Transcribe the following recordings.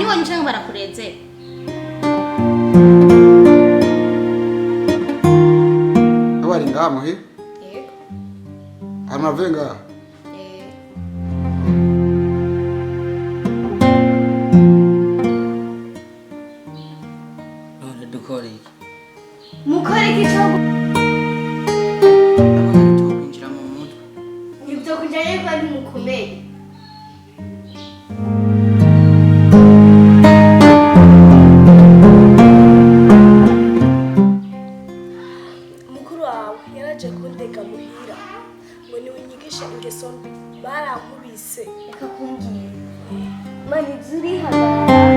barabibonye cyangwa barakureze abari ngamuhe yego amavenga none dukora iki mukore kicho kwinjira mu mutwe ibyo kujyayo kandi mukomeye mukuru wawe yaraje kundega muhira ngo niwinyigisha ingeso mbi barankubise reka kumbwira mani zurihagarara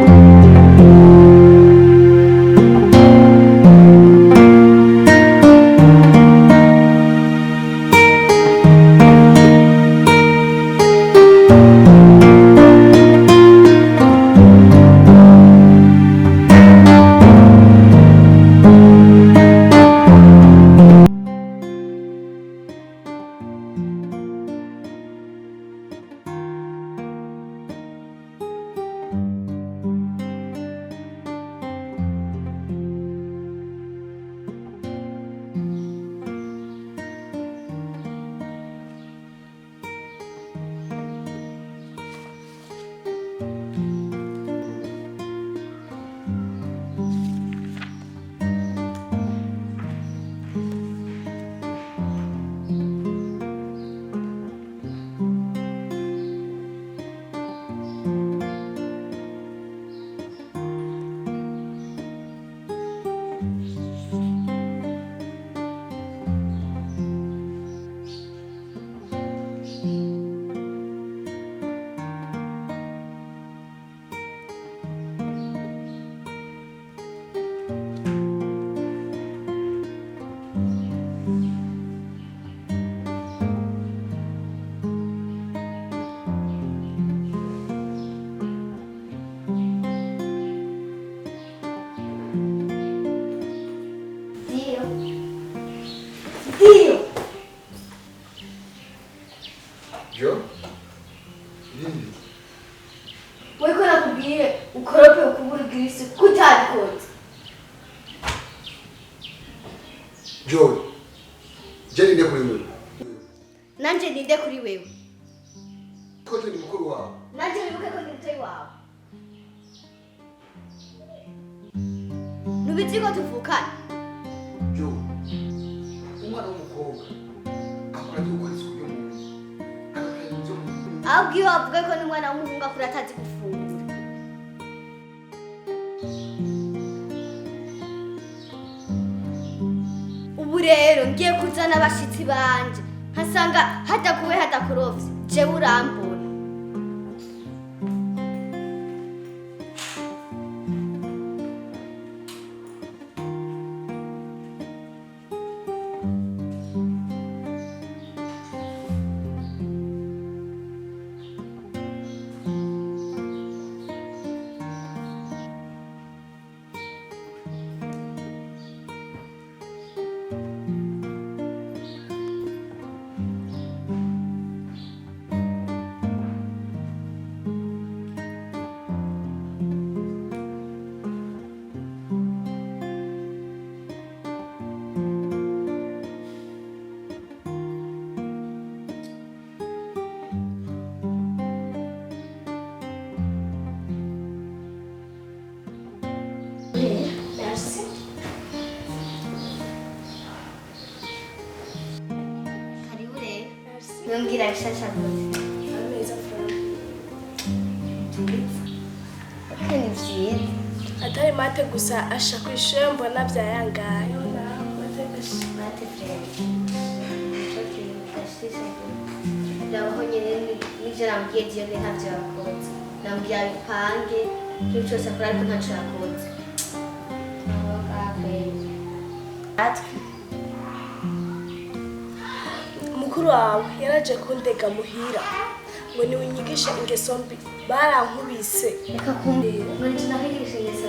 Dio jo nini wewe kuna kubwire ukorope ukubura girisi kutabikoze jo jeni nde kuri wewe nanje ninde kuri wewe kote ni mkuru wao nanje nibuke ko ndi mutari wawe nubizi ko tuvukana jo umwana w'umukobwa akora gukora isuku yo mu nzu akakora ibyo ahubwo iyo wavuga ko n'umwana w'umuhungu akura atazi gufungura ubu rero ngiye kuzana abashitsi banje nkasanga hadakuwe hadakorofye jewe urambona Merci. Karibu rero. Ntumbwira bishasha rwose. ameza fura Ni byiza. atari mate gusa asha kwishura mbona byayangaye Mate frere. Choki gashisha. Ndaho nyene nije nambwiye je ne ntavyo yakoze. Nambwiye abipange cyo cyose akora ariko ntacyo yakoze. mukuru wawe yaraje kundega muhira ngo niwinyigisha ingeso mbi barankubise Reka kumbwira. Muri tunahigisha ingeso.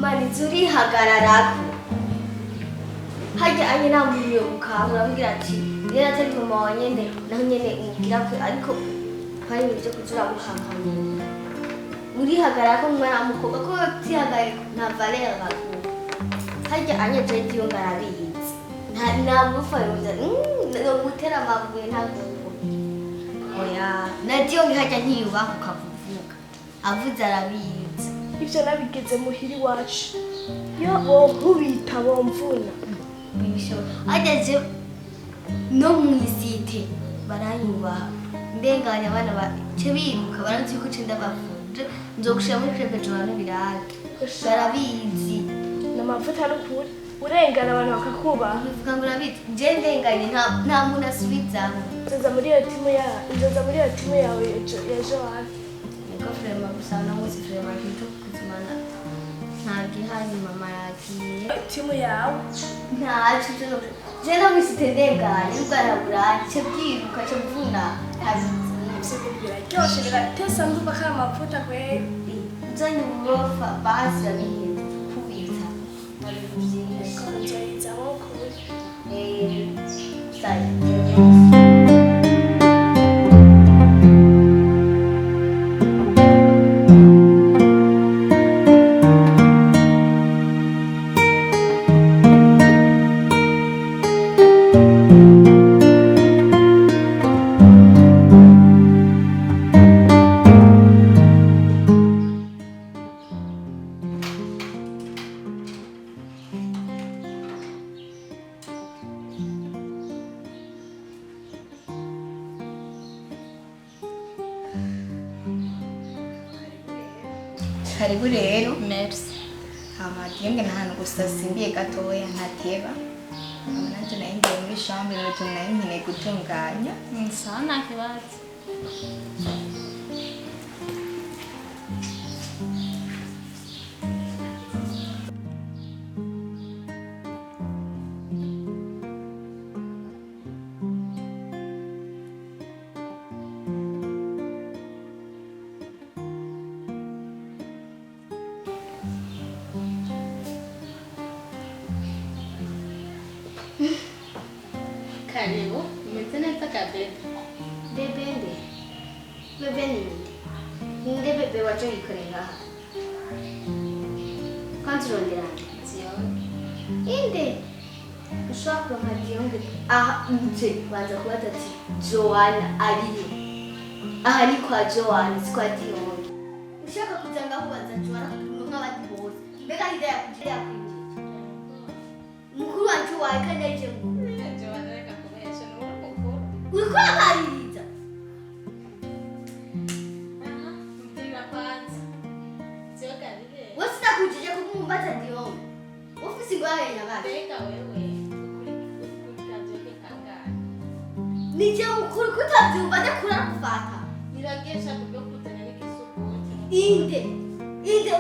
Mani zurihagararako. Hajya anye nta muntu yo gukangura ambwira ati rero atari mama wa nyene naho nyene umubwira ko ariko hari ibyo kuzura gukankanya urihagarara ko umwana w'umukobwa ko utihagaye nta valeur baguha harya anyeje ndiyo ngarabizi nta mufa yoza no gutera amabuye ntabwo oya nadiyo ngihajya ntiyubahuka kuvuga avuze arabizi ivyo nabigeze muhiri wacu yo bonkubita bomvuna ageze no mwisite baranyubaha ndenganya abana bace biruka barazi ko cenda bavunje nzogushira muri crebe Johan birage barabizi n'amavuta n'ukuri urengana abantu bakakubaha uvuga ngo urabizi je ndenganye nta muntu asubizaho nzoza muri iyo timu yawe ya Johan niko frema gusa na musi frema kintu kuzimana nta gihari mama yagiye timu yawe ntaco tuzo je no mwisite ndenganye ubwaraburanye ce byiruka ce mvuna biraryoshe biratesa ndumva ko ari amavuta kweri nzanye uburofa basi babihinda kubita nzoyiza nk'ukuri sayi karibu rero Merci. amadiyenge n'ahantu gusa simbiye gatoya ntateba nanje naingiye muri chambre n'utuntu nari nkeneye gutunganya Sawa nta kibazo. Karibu, umeze neza kabebe. bebe nde bebe ninde bebe waje wikorera aha kandi urondera inde ushobora kuronka diyonge aha nje banza kubaza ati Johan ariyo aha ni kwa Johan si kwa diyonge ushaka kuza ngaho ubaza Johan nk'abandi bose mbega ida yakwinjije mukuru wanje wawe kandi aje mukuru urikora maririza wasi nakujije kumumbaza diyonge ufise ingwara nyabaki nije mukuru kutavyumva ndakura kufata inde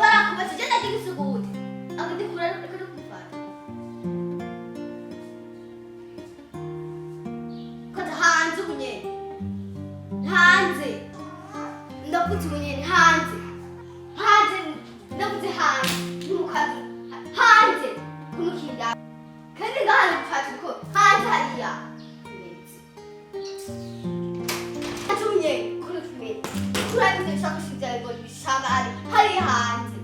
barakubaza je ndagira isuguti abo ndikura kufata hanze ubunyene hanze ndavuze ubunyene hanze ndavuze hanze n'umukazi hanze kumukinda kandi ngahana gufata uko hanze hariya hanze ubunyene kuri kimwe turabize bishaka gushinja ngo bishabari hariya hanze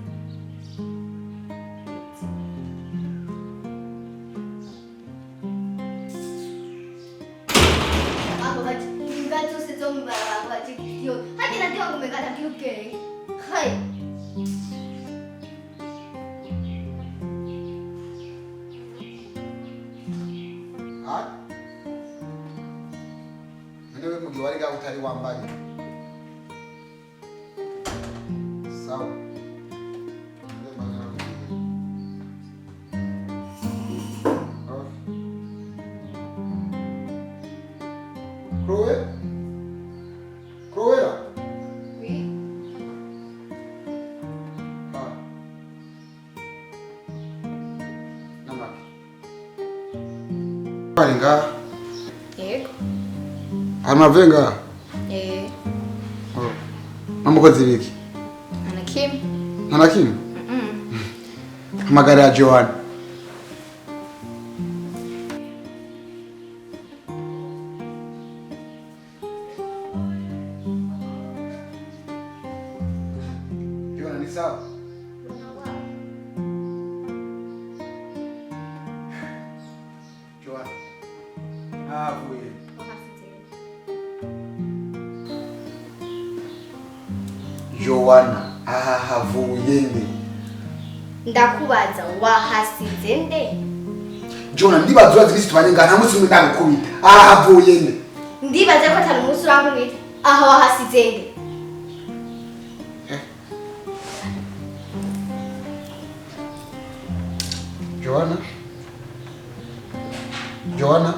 Okay. Hey. Mwenewe mugi wari gaho utari wambaye. Sawa. Ndio maana Chloé? Chloé là? Oui. Ah. Namaki. Paringa. yego Amavenga. Oh. Namukoze ibiki? anakimwe Ntanakimwe? Hamagara ya Johan. sawa. Johanna. Wewe. Johanna, havuye nde? Ndakubaza wahasize nde? Johanna, ndibaza urazi bisi tubanye ngana munsi umwe ndagukubita. Havuye nde? Ndibaza ko atari umunsi urankubita. Aho wahasize nde? Johanna? Johanna?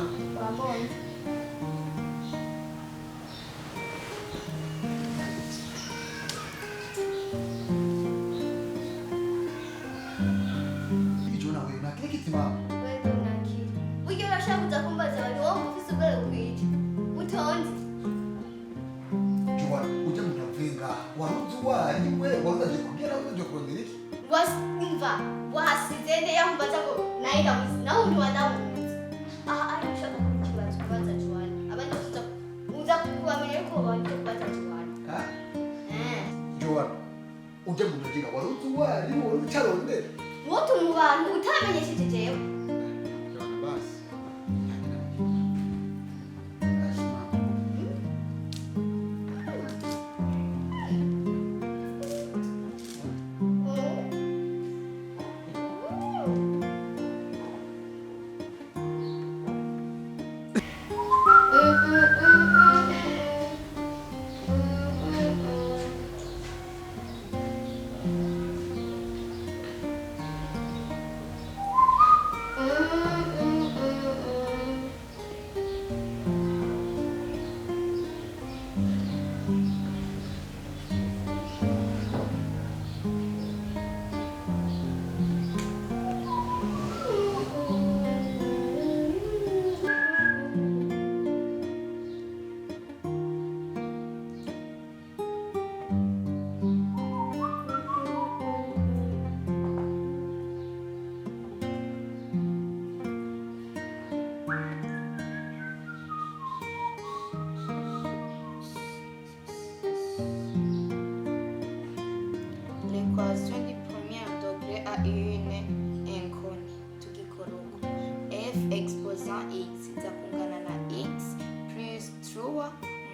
L'équation du premier degré à une inconnue tukikoroka f exposant x itakungana na x plus 3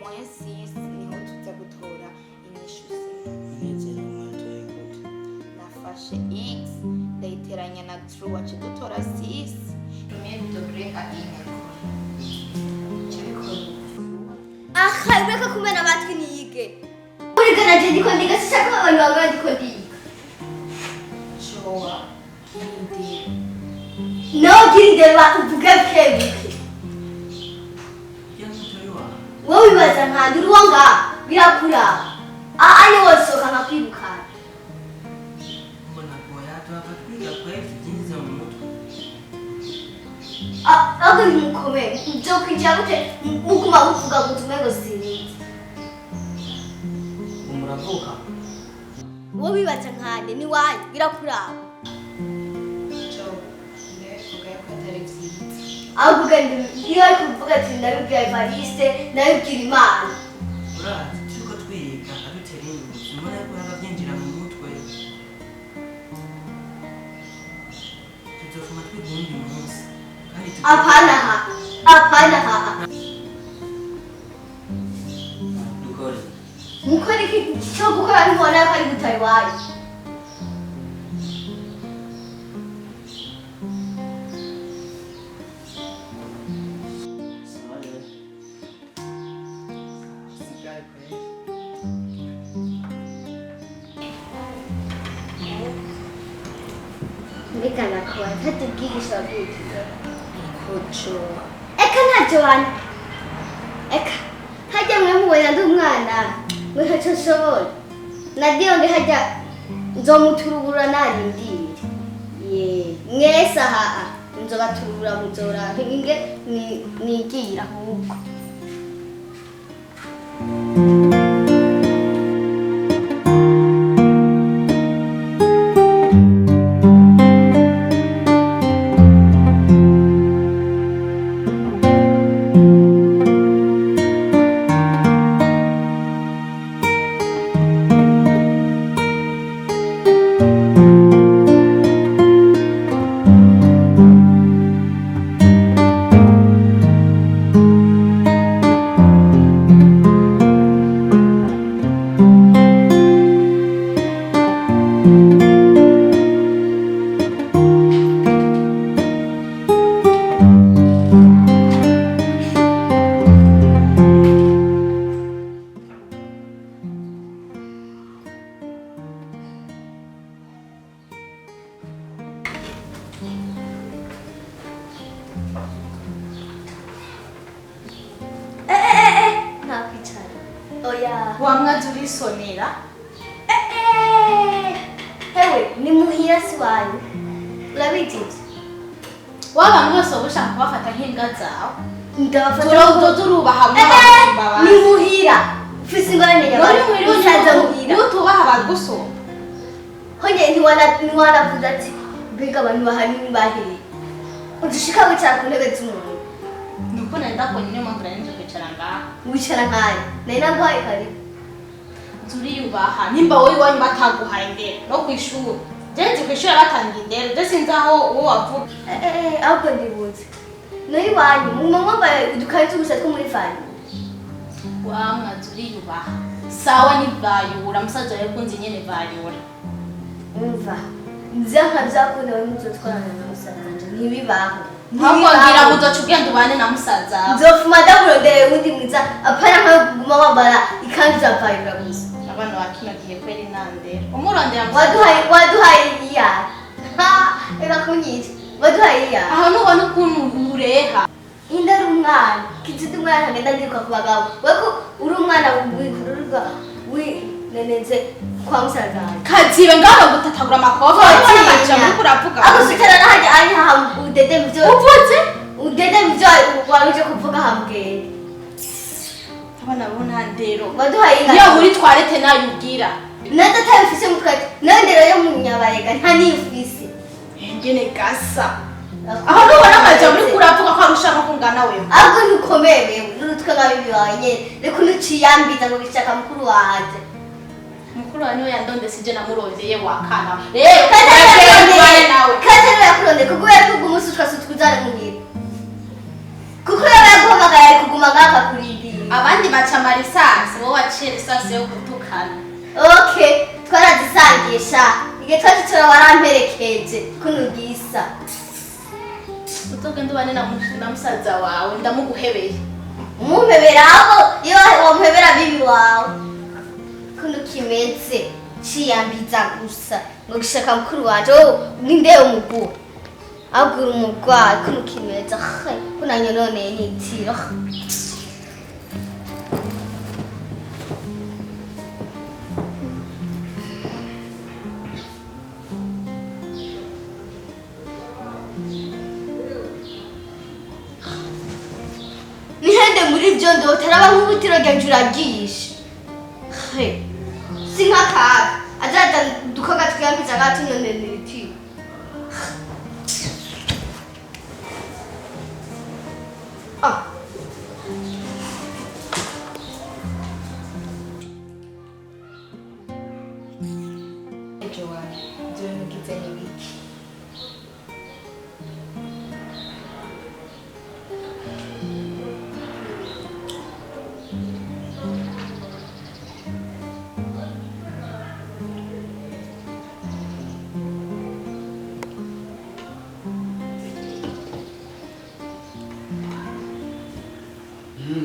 moins 6 niho tuza gutora inyishu nafashe x ndayiteranya na 3 wacu dutora 6 premier degré à une inconnue Ureka kumena amatwi niyige. Urigana je ndiko ndiga sishaka abantu bangana ndiko ndiga. Joa kindi No kirinde bakuvuga kebuke. Wowe wibaza nkandi uruwanga birakura. Ani wosoka nkakwibuka. Ako ni mukome. Njo kwinjira gute mukuma muvuga gutume ngo sinzi. Umuravuka. Wowe wibaza nkandi ni wayi birakura. Avuga iyo ari kuvuga ati ndabibwira Evariste ndabibwira Imana. Urazi turiko twiga adutera inyuma simone ko yabavyinjira mu mutwe. Tuzofuma twiga uwundi munsi. Apana ha. Dukore. Mukore iki cyo gukora ntibona ko ari gutari wayi. Mbikana kwa tatubwigisha bwite. Kocho Eka na Johan. Eka. Hajya mwe mubona ndi umwana. Mwe ntacyo nshobora. Nadiyo ndi hajya nzomuturubura narindiriye. Mwese aha nzobaturubura muzora nge nigira ahubwo. wamwaza urisonera hewe ni muhira si wanyu urabizi w'abantu bose waba ushaka kubafata nk'imbwa zawe ndabafata turubaha ni muhira ufise ingorane y'abantu usanze muhira nutubaha abagusoma honye ntiwanavuze ati mbega abantu bahari baheye udushika wicara ku ntebe z'umuntu nuko nari ndakubonye niyo mpamvu nari nje kwicara ngaha wicara nkayo nari naguhaye kare turiyubaha nimba wowe iwanyu bataguhaye indero no ku ishuri jenzi ku ishuri batangiye indero byo sinzi aho uwo wavuga ahubwo ndibuze nari wanyu muma mwambaye udukanzu gusa two muri fani wamwaza uriyubaha sawa ni vayura musaza wawe kunzi nyene vayura umva nzanka byakunda we muzotwarana na musaza wanje ntibibaho ahubwo ngira ngo uzoca ugenda ubane na musaza wawe nzofuma ndakurondera uwundi mwiza apana nkayo kuguma wambara ikanzu za vayura gusa abana ba kino gihe kweri nandera umurondera waduhaye iya reka kunyica waduhaye iya aho nubona ukuntu ureha inda ari umwana kizidi umwana ngenda ndiruka ku bagabo weko uri umwana wikururwa wineneze kwa musaza wawe kazibe ngaho gutatagura amakofa uriko uravuga agusitara nahajya ari haha udede muvyo uvuze udede muvyo waruje kuvuga hambwenge abana bo ntandero waduhaye inka iyo muri twarete nayo ubwira nazo atabifise mutwate nayo ndero yo mu nyabarega nta niyufise ngene gasa aho nubona amajambo uriko uravuga ko arushaka kungana wewe ahubwo ntukomeye wewe n'urutwe nka bibi wawe nyene reka unuciyambiza ngo gishaka mukuru wanje mukuru wa niwe yandonde sije namurondeye wakana rero kaje yakuronde kuko yavuga umunsi twasutwizana muhira kuko yaguhamagaye ari kuguma ngaka kurindira abandi baca amarisasi wowe waciye risasi yo gutukana okay twarazisangisha igihe twazitora waramperekeje kunugisa utogenda ubane na musaza wawe ndamuguhebeye umumpebera aho iyo wamuhebera bibi wawe kuno kimeze ciyambiza gusa ngo gishaka mukuru wanje ninde umugu agura umugwayi kuno kimeze kunanye none nitiro nihende muri byo ndotaraba nk'ubutiro rya juragisha si nk'akaga azaza dukoga twiyambiza agatunyonenera itiro JOHAN, ibyo bintu ugize ni biki?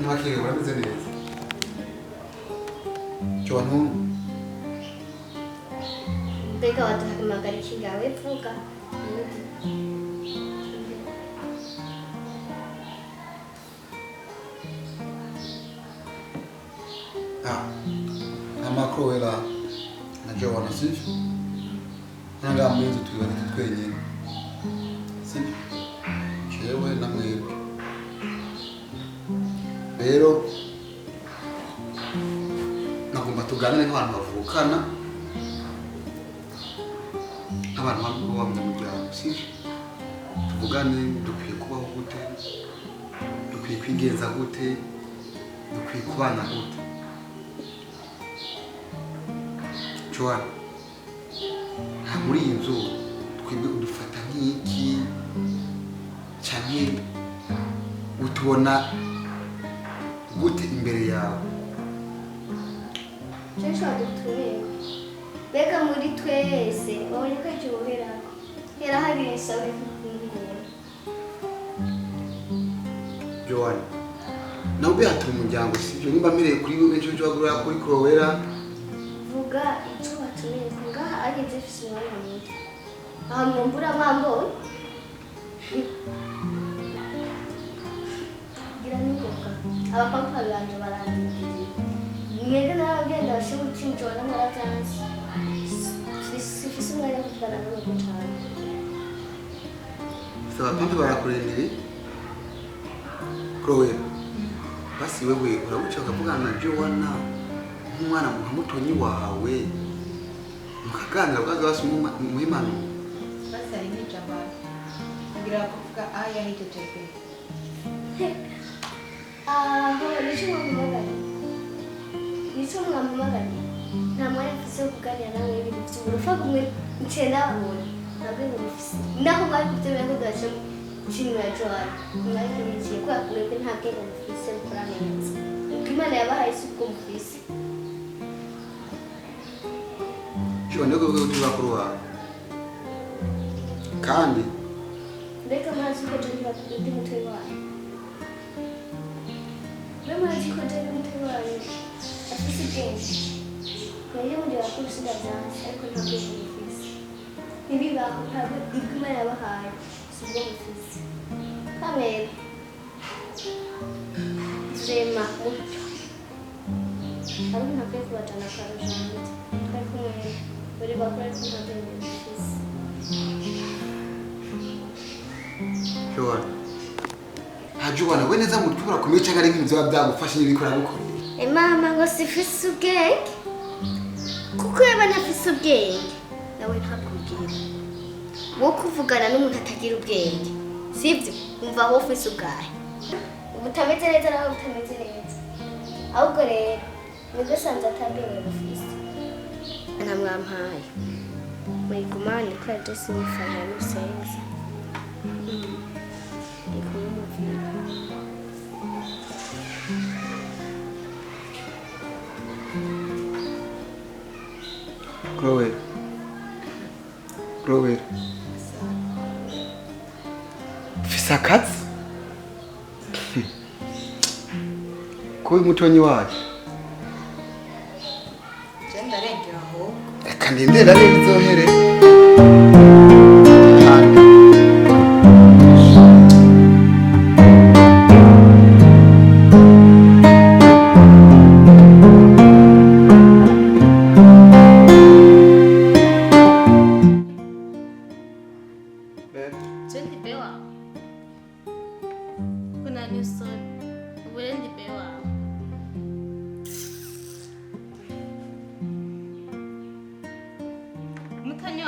Mwakire urameze neza JOHAN mbega waduhamagara ikigawe vuga amakowera na JOHAN sivyo nanga mwenzi tuboneka twenyine sivyo jewe na mwebwe rero nagomba tuganire nk'abantu bavukana abantu baba mu muryango sivyo tuvugane dukwiye kubaho gute dukwiye kwigenza gute dukwiye kubana gute JOHAN nta muri iyi nzu twebwe udufata nk'iki canke utubona gute imbere yawe Joshua dutuye mbega muri twese babonye ko ikibuherako yaraharisha uri kukungura JOHAN nawe ubihatira umuryango sivyo nimba mpereye kuri wewe ejo wagura kuri Crowera vuga icyo batumiye ko ngaha ageze ifise umwanya muto aha mwumbura mwamboye gira n'ingoga abapapa banje barandindiriye mwebwe narabagenda bashobora gucinjora n'amaratansi sifise umwanya wo kuvugana n'amaguru cyane saba pampe barakurendere Chloe basi wewe urabuca ukavugana na Johanna nk'umwana muhamutonyi wawe mukaganira ukaza basi muhimano basi ari n'ijambo ngira kuvuga aya hitetepe nico mwamumagani nta mwanya mfise wo kuganira nawe ibintu vy'uburo ufa kumwe ncenda babona nabwo ngufise naho mwari kuvyemera ko gace chimwe Johanna mwari kumiciye kwa mwebwe nta bwenge mufise mukora neza Imana yabahaye isuku mufise Johanna ko tuba kuruwa kandi mbega mwazi ko turi bakubindi mutwe wawe mwazi ko turi mutwe wawe afise ubwenge mwebwe mundi bakurusiga vyansi ariko nta bwenge mufise ntibibaho ntabwo ibwo Imana yabahaye sibwo mufise kamera zema muto ariko ntabwo kubajana karujanje ariko mwebwe buri bakora ariko nta bwenge mufise Johanna Johanna we neza mutwe urakomeye cyangwa ari nk'ibyo byagufasha n'ibikora gukora mama ngo sifise ubwenge kuko yaba nafise ubwenge nawe ntakubwira wo kuvugana n'umuntu atagira ubwenge sibyo umva aho ufise ubwahe ubutameze neza nawe butameze neza ahubwo rero nibwo sanze atabwenge bufise namwampaye muyigumane ko adresi y'ifanya y'urusenga Chloe fisa akazi ko umutonyi wacu genda rengera aho reka ndindera rero izohere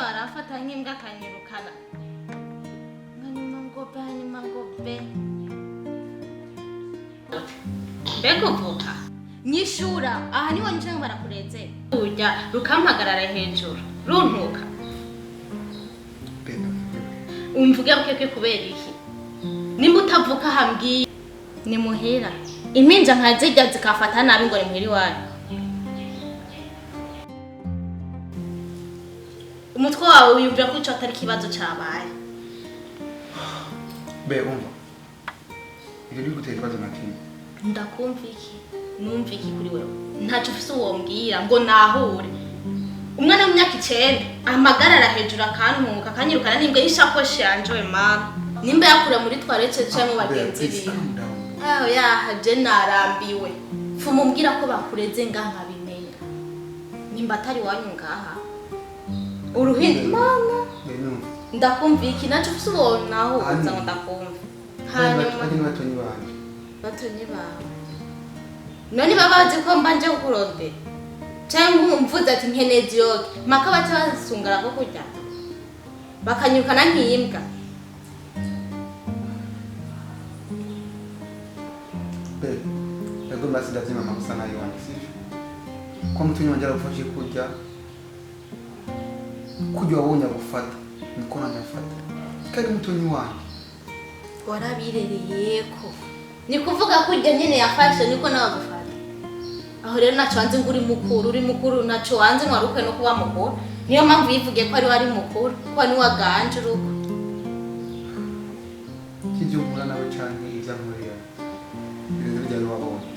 arafata nk'imbwa akanyirukana hanyuma ngobe mbega uvuka nyishura aha niho nje barakureze urya rukampagarara hejuru runtuka umvuge bukeke kubera iki nimba utavuka hambwiye ni muhira impinja nkazijya zikafata nabi ngo ni muhiri wayo umutwe wawe wiyumvira ko ico atari kibazo cabaye be umva ibyo biri gutera ikibazo na kimwe ndakumva iki numva iki kuri wewe ntaco ufise uwombwira ngo nahure umwana w'imyaka 9 amagarara hejuru akantuka akanyirukana n'imbwa y'ishakoshi yanje we mama nimba yakura muri toilette cyangwa mu bagenzi biwe aho yahaje narambiwe fumumbwira ko bakureze ngaha bimenya nimba atari wanyu ngaha uruhindi mama ndakumva iki naco ufise ubonaho uza ngo ndakumva hanyuma batonyi bawe none babazi ko mbanje kukurode cyangwa umvuze ati nkenezi yoge maka baca basungara ko kurya bakanyukana nk'imbwa ego basi ndavyima amakosa nayo wanjye sivyo ko mutunyi wanje aragufashe kurya wabonye gufata niko nanyafata kari mutunyi wanjye warabirereyeko ni kuvuga kurya nyene yafashe niko nawe gufata aho rero naco wanze ngo uri mukuru naco wanze nwarukwe no kuba mukuru niyo mpamvu yivuge ko ari wari mukuru ko ari waganje uruko kijyo nkura nawe cyane ivyamuriya ibintu bijyanye wabonye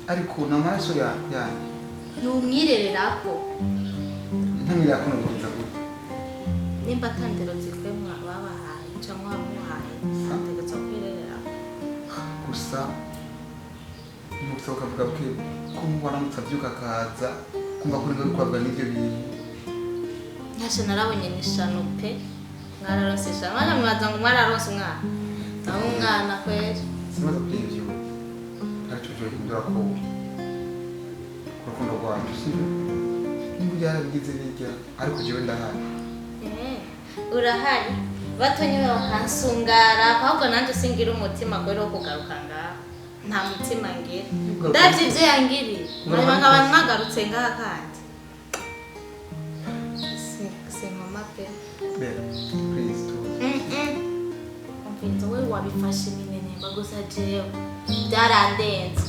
ariko namaraso yanjye numwirererako ntamira ko ngoza gute nimba atandero zikwe babahaye cyangwa wamuhaye atego zo kwirerera gusa Ntugusa ukavuga ko waramutse abyuka akaza kumva ko uri kwavuga n'ibyo bintu. Ntacyo narabonye n'ishano pe mwararonse ishano mwana mwaza ngo mwararonse umwana naho umwana kweri Simaze kwivyo aricyo cyo hindura ko urukundo rwacu sibyo nimba byarabigize bijya ariko jewe ndahari. Urahari batonye bakansungara ahubwo nanjye singira umutima kweri wo kugaruka ngaha nta mutima ngira ndavye ivyo yangiriye mureba nk'abantu mwagarutse ngaha kandi mama pe Please do. umviriza we wabifashe minenema gusa jewe byarandenze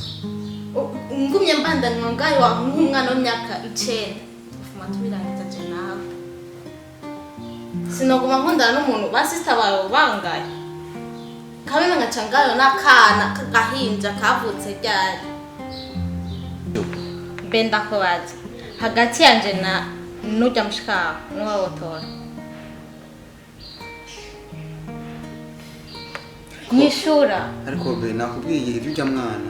ngumye mbandanwa ngayo wa nk'umwana w'imyaka 9 ufuma tubirangiza je nawe sinoguma nkundana n'umuntu basista bawe bangaye kabena ngacangayo n'akana kagahinja kavutse ryari benda ko bazi hagati yanje na nujya mushikaho nuwa wotora nyishura Ariko be nakubwiye ibyo ujya mwana.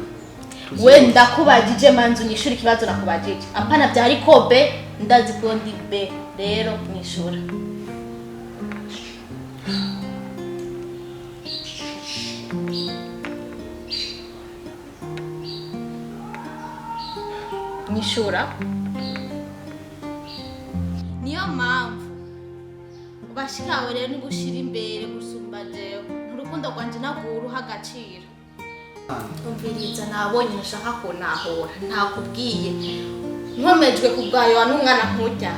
Wenda kubajije manzu nyishura ikibazo nakubajije apana byari kobe ndazi ko ndi be rero nyishura nyishura niyo mpamvu bashikawe rero nigushira imbere gusumba jewe urukundo rwanje naguruha agaciro umviriza nabonye nashaka ko nahora ntakubwiye nkomejwe kubwayo wa n'umwana nkujya